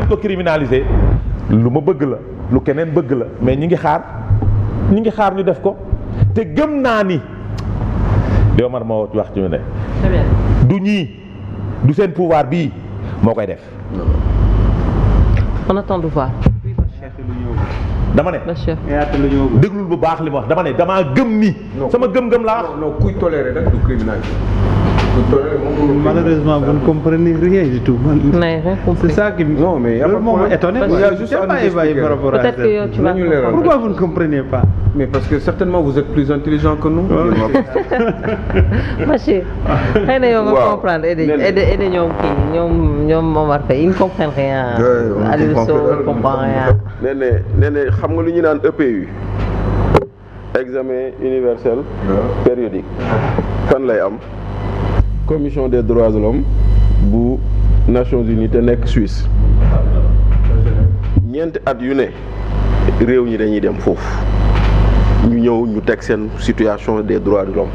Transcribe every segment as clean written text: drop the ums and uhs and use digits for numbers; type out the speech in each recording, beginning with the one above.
ko criminaliser lu ma bëgg la lu keneen bëgg la mais ñi ngi xaar ñu def ko te gëm naa ni yow man moo wax ci mu ne du ñii du seen pouvoir bii moo koy def. on attend de voir. dama ne déglul bu baax li ma wax dama ne damaa gëm ni sama gëm-gëm laa wax. non kuy toléré rek du criminalité. Malheureusement, vous ne comprenez rien du tout. C'est ça qui m'a étonné. Peut-être que tu vas comprendre. Pourquoi vous ne comprenez pas? Mais parce que certainement vous êtes plus intelligent que nous. Monsieur, xëy na yow nga comprendre aider ñoom Momar Faye ils ne comprennent rien. Aliou Sow ne comprend rien. nee na xam nga lu ñu naan EPU examen universel périodique fan lay am commission des droits de l'homme bu Nations Unies te nekk Suisse ñeenti at yu ne réew ñi dañuy dem foofu ñu ñëw ñu teg seen situation des droits de l'homme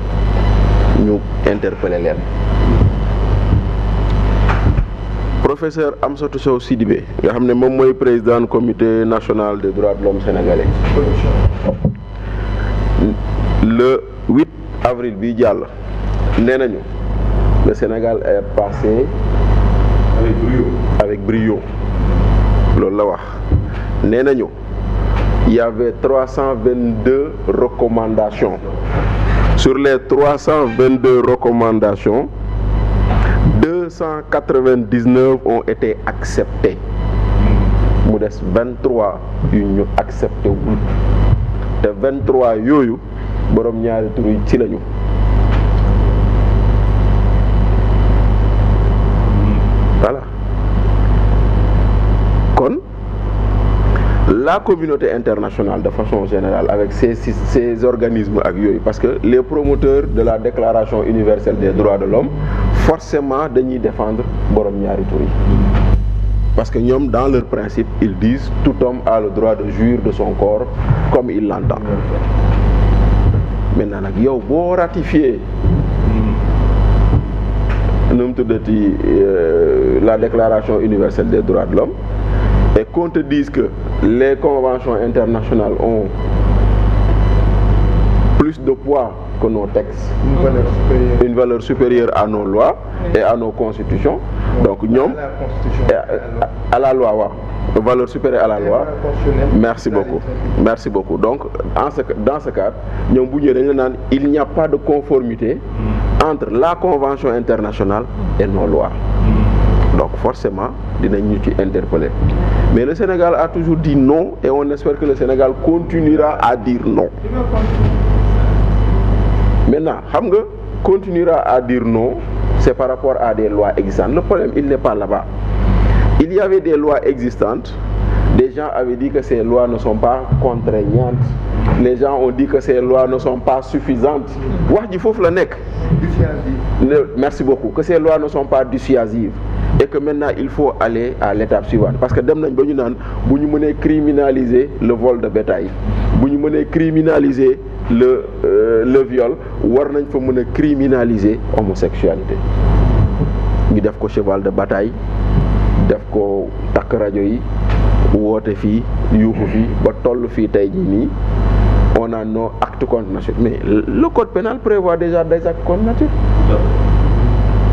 ñu interpeller leen. Professeur Amsatou Sow Sidibé nga xam ne moom mooy président comité national des droits de l'homme sénégalais le 8 avril bi jàll nee nañu le Sénégal est passé avec brio loolu la wax nee nañu il y avait 322 recommandations sur les 322 recommandations 299 ont été acceptées mu des 23 yu ñu accepté wul te 23 yooyu borom ñaari tur yi ci lañu voilà kon la communauté internationale de façon générale avec ces organismes ak yooyu parce que les promoteurs de la déclaration universelle des droits de l'homme forcément dañuy défendre borom ñaari tur yi parce que ñoom dans leur principe ils disent tout homme a le droit de jouir de son corps comme il l'entend. Maintenant nag yow boo ratifié nu mu tuddati la déclaration universelle des droits de l'homme et qu'on te dise que les conventions internationales ont plus de poids que nos textes, une valeur supérieure à nos lois et à nos constitutions. Donc ñoom à la loi waaw valeur supérieure à la loi. Merci beaucoup donc dans ce cadre ñoom bu ñëwee dañu la naan il n'y a pas de conformité entre la convention internationale et nos lois. Donc forcément dinañ ñu ci interpeller mais le Sénégal a toujours dit non et on espère que le Sénégal continuera à dire non. Maintenant xam nga continuera à dire non c'est par rapport à des lois existantes. Le problème il n'est pas là-bas. Il y avait des lois existantes. Des gens avaient dit que ces lois ne sont pas contraignantes. Les gens ont dit que ces lois ne sont pas suffisantes. Wax ji foofu la nekk. Merci beaucoup. Que ces lois ne sont pas dissuasives. Et que maintenant il faut aller à l'étape suivante parce que dem nañ ba ñu naan bu ñu mënee criminaliser le vol de bétail bu ñu mënee criminaliser le viol war nañ fa mën a criminaliser homosexualité ñu def ko cheval de bataille def ko takk rajo yi woote fii yuuxu fii ba toll fii tey jii nii on a nos actes contre nature mais le code pénal prévoit déjà des actes contre nature.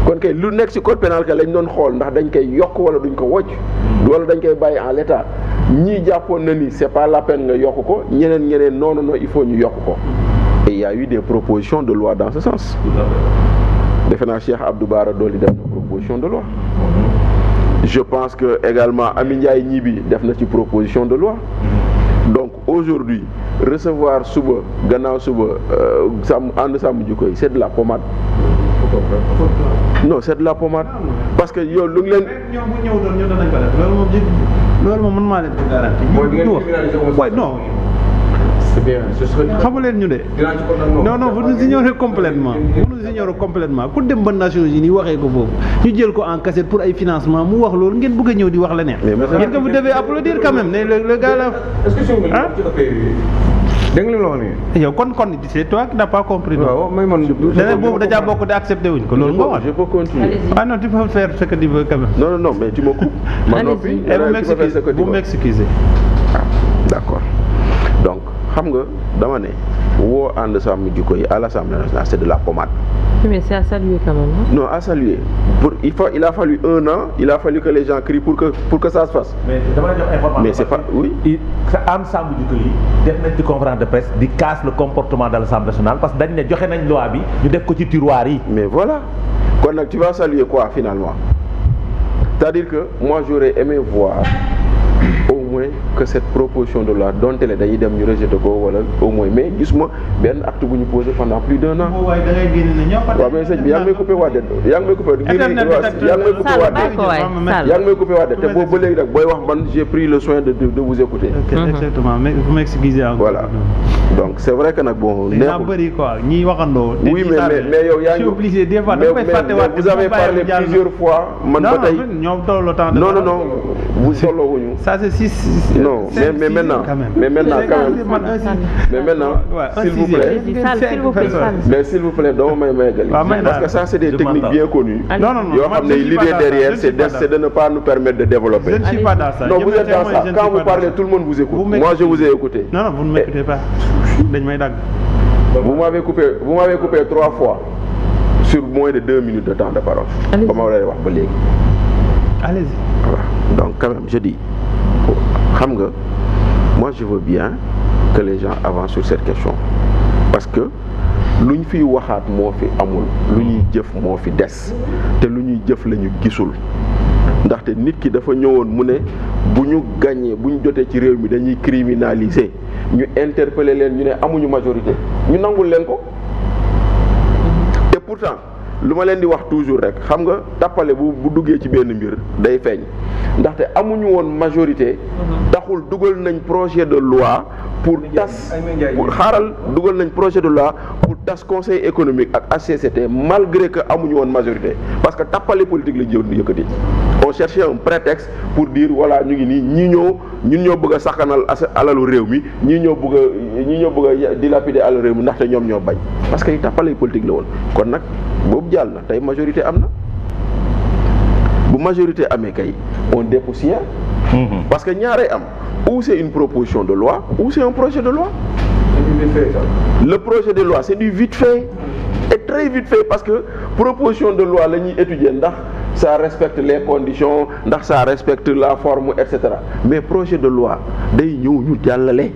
kon kay lu nekk ci code pénal ka lañ doon xool ndax dañ koy yokk wala duñ ko wocc wala dañ koy bàyyi en l'état ñii jàppoon na ni c'est pas la peine nga yokk ko ñeneen non il faut ñu yokk ko et il y a eu des propositions de loi dans ce sens. defe naa Cheikh Abdou Bara Dolly def na proposition de loi. Je pense que également Ami Ndiaye Gniby def na ci proposition de loi. Donc aujourd'hui recevoir suba gannaaw suba sàmm ànd sàmm jikko yi c'est de la pommade. Non c'est de la pommade parce que yow lu ngi leen. ñoom bu ñëw doon ñu danañ ko def loolu moom man maa leen di garanti. mooy non. C'est bien, ce serait. xamu leen ñu de. non vous nous ignorez complètement. vous nous ignorez complètement ku dem ba Nations Unies waxee ko foofu ñu jël ko en cassette pour ay financement mu wax loolu ngeen bëgg a ñëw di wax leneen. mais vous devez applaudir quand même ne le gars là. Est-ce que dégg nga li ma la wax nii. yow kon c'est toi qui n'as pas compris. waaw mais man. leneen boobu dajaa bokk de accepté wuñ ko loolu nga wax. je peux continuer. ah non tu peux faire ce que tu veux quand même. non mais tu me coupes. man noppi vous m'excusez. ah d'accord donc xam nga dama ne woo ànd sàmm jikko yi à l'Assemblée nationale c'est de la pommade. Mais c'est à saluer quand même. Non, à saluer. Il a fallu 1 an, il a fallu que les gens crient pour que ça se fasse. Mais c'est pas. Oui. Ensemble du pays, def nañ ci conférence de presse di casse le comportement de l'Assemblée nationale parce que dañ ne joxe nañ loi bi ñu def ko ci tiroir yi. Mais voilà. Kon nag tu vas saluer quoi finalement? C'est-à-dire que moi j'aurais aimé voir au moins que cette proposition de loi dont elle est dañuy dem ñu rejeté ko wala au moins mais gisuma benn acte bu ñu posé pendant plus d'1 an. waaye da ngay génn ne ñoo ko. waaw mais sëñ bi yaa ngi may coupé waat de yaa ngi may coupé. yaa ngi may coupé waat de te boobu ba léegi nag booy wax man j'ai pris le soin de vous écouter. ok exactement mais vous m'excusez encore. Voilà donc c'est vrai que nag bon. neexul bëri quoi ñiy waxandoo. oui mais yow yaa ngi. je suis obligé des fois da koy fàttewaat. vous avez parlé plusieurs fois man ba tey. ñoom tolloo temps de. non vous tolloo wuñu. ça c'est non mais maintenant quand même. Mais maintenant s'il vous plaît. Mais s'il vous plaît doo may gali. Parce que ça c'est des techniques bien connues. Non yoo xam ne l'idée derrière c'est de ne pas nous permettre de développer. Je ne suis pas dans ça. Non vous êtes dans ça. Quand vous parlez tout le monde vous écoute. Moi je vous ai écouté. Non vous ne m'écoutez pas. dañ may dagg. Vous m'avez coupé 3 fois sur moins de 2 minutes de temps de parole. ba ma war a wax ba léegi. Allez-y. Voilà donc quand même je dis xam nga moi je veux bien que les gens avancent sur cette question parce que lu ñu fiy waxaat moo fi amul lu ñuy jëf moo fi des te lu ñuy jëf la ñu gisul ndaxte nit ki dafa ñëwoon mu ne bu ñu gagné bu ñu jotee ci réew mi dañuy criminaliser ñu interpeller leen ñu ne amuñu majorité ñu nangul leen ko te pourtant lu ma leen di wax toujours rek xam nga tappale bu duggee ci benn mbir day feeñ ndaxte amuñu woon majorité taxul dugal nañ projet de loi pour tas xaaral dugal nañ projet de loi pour tas conseil économique ak HCCT malgré que amuñu woon majorité parce que tappale politique la jëw yëkkati on cherchait un prétexte pour dire voilà ñu ngi nii ñun ñoo bëgg a sakkanal alalu réew mi ñii ñoo bëgg a dilapider alalu réew mi ndaxte ñoom ñoo bañ parce que tappale politique la woon kon nag boobu jàll na tey majorité am na bu majorité amee kay on dépoussière parce que ñaaree am ou c'est une proposition de loi ou c'est un projet de loi. Le projet de loi c'est du vite fait et très vite fait parce que proposition de loi la ñuy étudier ndax ça respecte les conditions ndax ça respecte la forme et cetera mais projet de loi day ñëw ñu jàllale.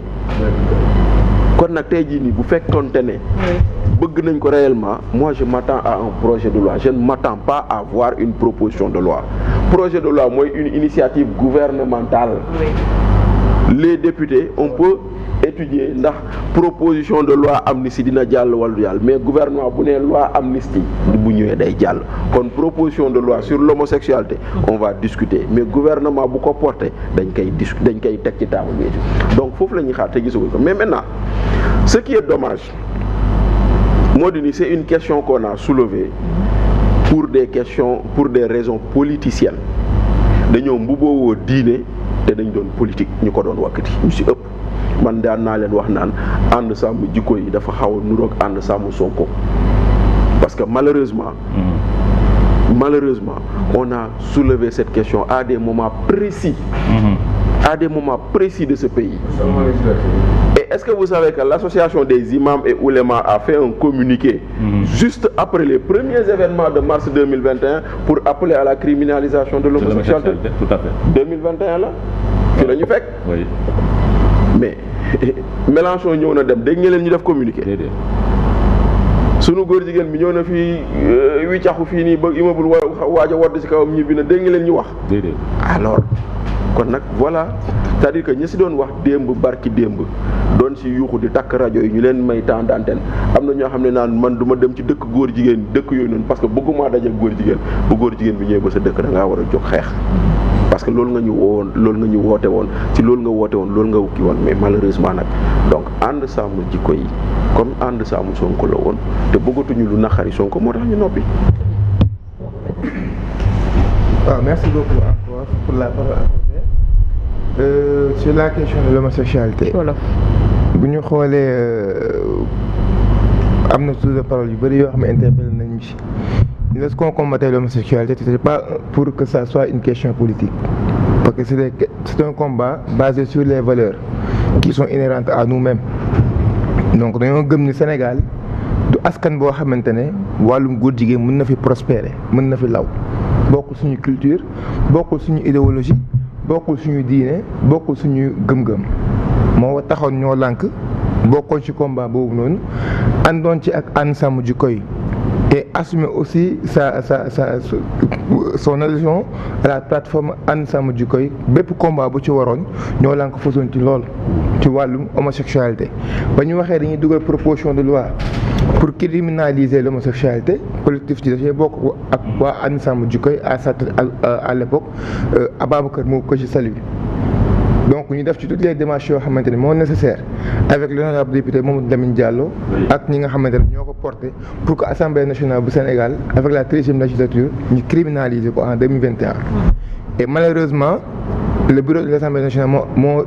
kon nag tey jii nii bu fekkoonte ne bëgg nañ ko réellement moi je m'attends à un projet de loi je ne m'attends pas à voir une proposition de loi. Projet de loi mooy une initiative gouvernementale. Les députés on peut étudier ndax proposition de loi amnistie dina jàll wala du jàll mais gouvernement bu ne loi amnistie bu ñëwee day jàll kon proposition de loi sur l'homosexualité on va discuter mais gouvernement bu ko porté dañ koy teg ci table bi donc foofu la ñuy xaar te gisaguñ ko mais maintenant ce qui est dommage moo di ni c'est une question qu'on a soulevée pour des raisons politiciennes dañoo mbuboowoo diine te dañ doon politique ñu ko doon wakkati ñu ci ëpp man daan naa leen wax naan ànd sàmm jikko yi dafa xaw a nuroog ànd sàmm Sonko parce que malheureusement on a soulevé cette question à des moments précis de ce pays. Et est-ce que vous savez que l'association des imams et oulémas a fait un communiqué juste après les premiers événements de mars 2021 pour appeler à la criminalisation de l'homosexualité? Tout à fait. 2021 la fi la ñu fekk. Oui. Mais Mélenchon ñëw na dem dégg ngeen leen ñu def communiqué. sunu góor jigéen bi ñëw na fii wiccaxu fii nii ba immeuble waaj a wadd ci kawam ñibbi na dégg ngeen leen ñu wax. Alors kon nag voilà c'est-à-dire que ñi si doon wax démb barki démb doon si yuuxu di takk rajo yi ñu leen may temps d'antenne am na ñoo xam ne naan man du ma dem ci dëkk góor jigéen dëkk yooyu noonu parce que bëgguma daje góor jigéen bu góor jigéen bi ñëwee ba sa dëkk da ngaa war a jóg xeex parce que loolu nga ñu woote woon ci loolu nga woote woon loolu nga wukki woon mais malheureusement nag donc ànd sàmm jikko yi comme ànd sàmm Sonko la woon te bëggatuñu lu naqari Sonko moo tax ñu noppi. Merci beaucoup encore pour la parole accordée. sur la question de l'homosexualité bu ñu xoolee am na source de parole yu bëri yoo xam ne interpellé nañu ci lorsqu'on combattait l'homosexualité c'était pas pour que ça soit une question politique parce que c'est un combat basé sur les valeurs qui sont inhérentes à nous-mêmes donc dañoo gëm ni Sénégal du askan boo xamante ne wàllum góor jigéen mën na fi prospérer mën na fi law bokkul suñu culture bokkul suñu idéologie bokkul suñu diine bokkul suñu gëm-gëm moo taxoon ñoo lànk bokkoon ci combat boobu noonu àndoon ci ak ànd sàmm jikko yi et assumer aussi son adhésion à la plateforme ànd sàmm jikko yi bépp combat bu ci waroon ñoo lànk façon ci lool ci wàllum homosexualité ba ñu waxee dañuy dugal proposition de loi pour criminaliser l'homosexualité collectif ci dafay bokk ak waa ànd sàmm jikko yi à l'époque Ababacar moo ko ci salue donc ñu def ci toutes les démarches yoo xamante ne moo nécessaire avec l'honorable député Mamadou Lamine Diallo ak ñi nga xamante ne ñoo ko porté pour que Assemblée nationale bu Sénégal avec la 13e législature ñu criminaliser ko en 2021 et malheureusement le bureau de l'Assemblée nationale moo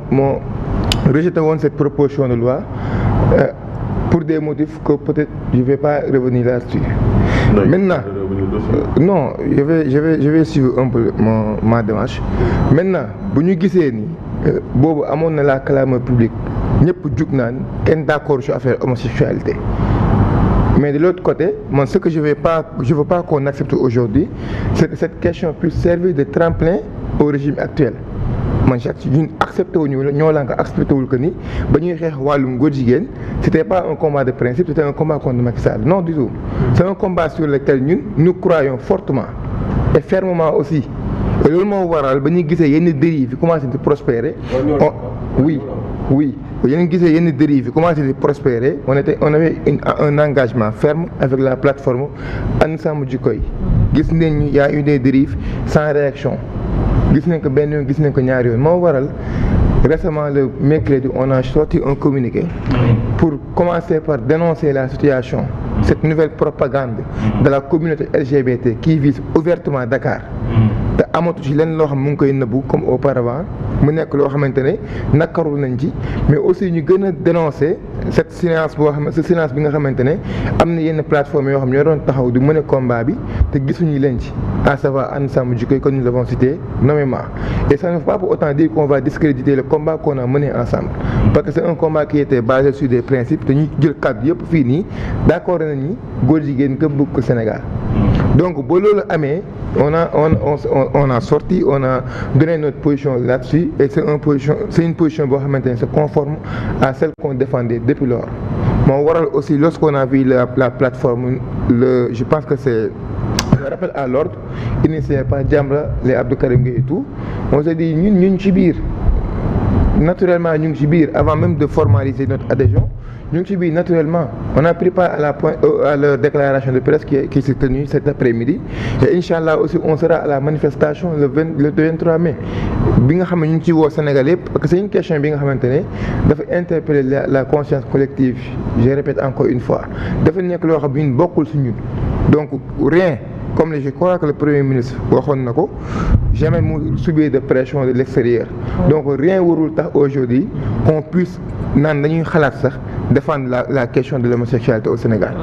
rejeté woon cette proposition de loi pour des motifs que peut-être je vais pas revenir là-dessus. Maintenant, non, je vais suivre un peu ma démarche. Maintenant, bu ñu gisee ni boobu amoon na la clameur publique ñëpp jug naan kenn d'accord sur affaire homosexualité. Mais de l'autre côté, moi, ce que je veux pas qu'on accepte aujourd'hui, c'est que cette question puisse servir de tremplin au régime actuel. man ñun accepté wuñu ñoo la nga accepté wul que ni ba ñuy xeex wàllum góor jigéen c'était pas un combat de principe, c'était un combat contre Macky Sall. Non du tout. C'est un combat sur lequel ñun nous croyons fortement et fermement aussi. Et loolu moo waral ba ñuy gisee yenn dérives yi commencé di prospérer. Oui. Yéen gisee yenn dérives yi commencé di prospérer on avait un engagement ferme avec la plateforme ànd sàmm jikko yi. Gis nañ ñu y a eu des dérives sans réaction. Gis nañ ko benn yoon gis nañ ko ñaari yoon moo waral récemment le mercredi on a sorti un communiqué pour commencer par dénoncer la situation, cette nouvelle propagande de la communauté LGBT qui vise ouvertement Dakar te amatu ci lenn loo xam mu ngi koy nëbbu comme auparavant mu nekk loo xamante ne nakaru nañ ci mais aussi ñu gën a dénoncer cette silence boo xam ne ce silence bi nga xamante ne am na yenn plateforme yoo xam ñoo doon taxaw di mën a combat bi te gisuñu leen ci à savoir ànd sàmm jikko yi comme nous l'avons cité nommément et ça ne veut pas pour autant dire qu'on va discréditer le combat qu'on a mené ensemble parce que c'est un combat qui était basé sur des principes te ñu jël kàddu yëpp fii nii d'accord nañ ni góor jigéen képp bëgg ko Sénégal donc ba loolu amee on a sorti, on a donné notre position là-dessus et c'est une position boo xamante ne c'est conforme à celle qu'on défendait depuis lors. Moo waral aussi lorsqu'on a vu la plateforme je pense que c'est le rappel à l'ordre initié par Jamra, les Abdou Karim Gueye et tout, on s'est dit ñun ci biir naturellement ñu ngi ci biir avant même de formaliser notre adhésion. Ñu ngi ci biir naturellement on a pris part à leur déclaration de presse qui s'est tenue cet après-midi et Inch'Allah aussi on sera à la manifestation le 23 mai bi nga xam ne ñu ngi ci woo Sénégal yëpp parce que c'est une question bi nga xamante ne dafa interpeller la conscience collective je répète encore une fois dafa nekk loo xam ne ñun bokkul si ñun donc rien comme je crois que le Premier ministre waxoon na ko jamais mu subir de pression de l'extérieur donc rien warul tax aujourd'hui qu'on puisse naan dañuy xalaat sax défendre la question de l'homosexualité au Sénégal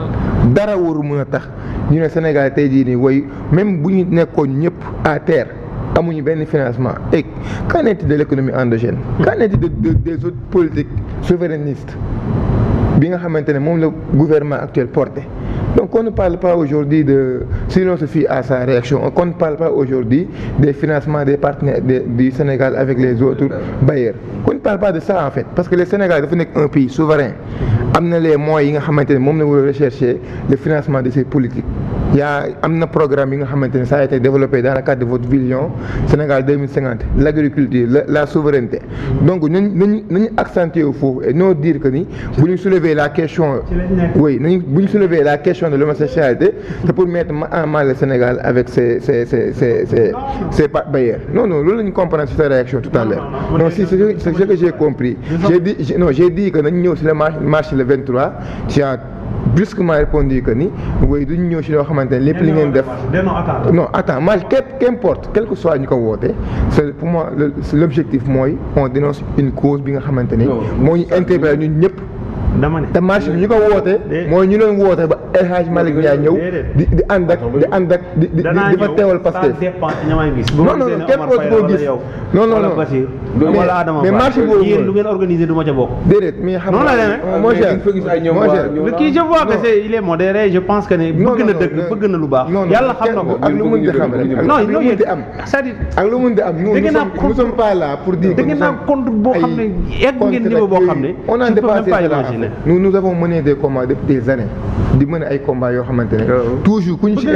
dara waru mën a tax ñu ne Sénégal tey jii nii woy même bu ñu nekkoon ñëpp à terre amuñu benn financement et qu'en est-il de l'économie endogène qu'en est-il des autres politiques souverainistes bi nga xamante ne moom la gouvernement actuel porté. Donc on ne parle pas aujourd'hui si l'on se fie à sa réaction, on ne parle pas aujourd'hui des financements des partenaires du Sénégal avec les autres bailleurs. On ne parle pas de ça en fait, parce que le Sénégal dafa nekk un pays souverain. Am na les moyens yi nga xamante ne moom la war a rechercher le financement de ces politiques. Am na programme yi nga xamante ne ça a été développé dans le cadre de votre vision Sénégal 2050, l'agriculture, la souveraineté. Donc nañu accentuer foofu et non dire que ni bu ñu soulever la question bu ñu soulever la question de l'homosexualité, c'est pour mettre en mal le Sénégal avec ses bailleurs. Non, loolu la ñu comprendre sur sa réaction tout à l'heure. Non, c'est ce que j'ai compris. J'ai dit que nañu ñëw sur le marché le 23, brusquement répondu que ni oui duñu ñëw si loo xamante ne lépp li ngeen def. non attends marche qu'importe quel que soit ñu ko woote c'est pour moi l'objectif mooy on dénonce une cause bi nga xamante ni moo ñu interpellé ñun ñëpp. dama ne te marche bi ñu ko woote mooy ñu doon woote ba El Hadj Malick Ndiaye ñëw di ànd ak di fa teewal Pastef. non non kenn koo gis non non non mais marche boobu yéen lu ngeen organisé du ma ca bokk. déedéet mais xam nga mon cher kii je vois que c'est il est modéré je pense que ne bëgg na dëgg bëgg na lu baax. yàlla xam na ko ak lu mën di xam rek non ak lu mën di am c'est-à-dire ak lu mën di am nous sommes pas là pour dire da ngeen naa compte boo xam ne egg ngeen niveau boo xam ne on a dépassé nous avons mené des combats depuis des années di mener ay combats yoo xamante ne toujours ku ñu ci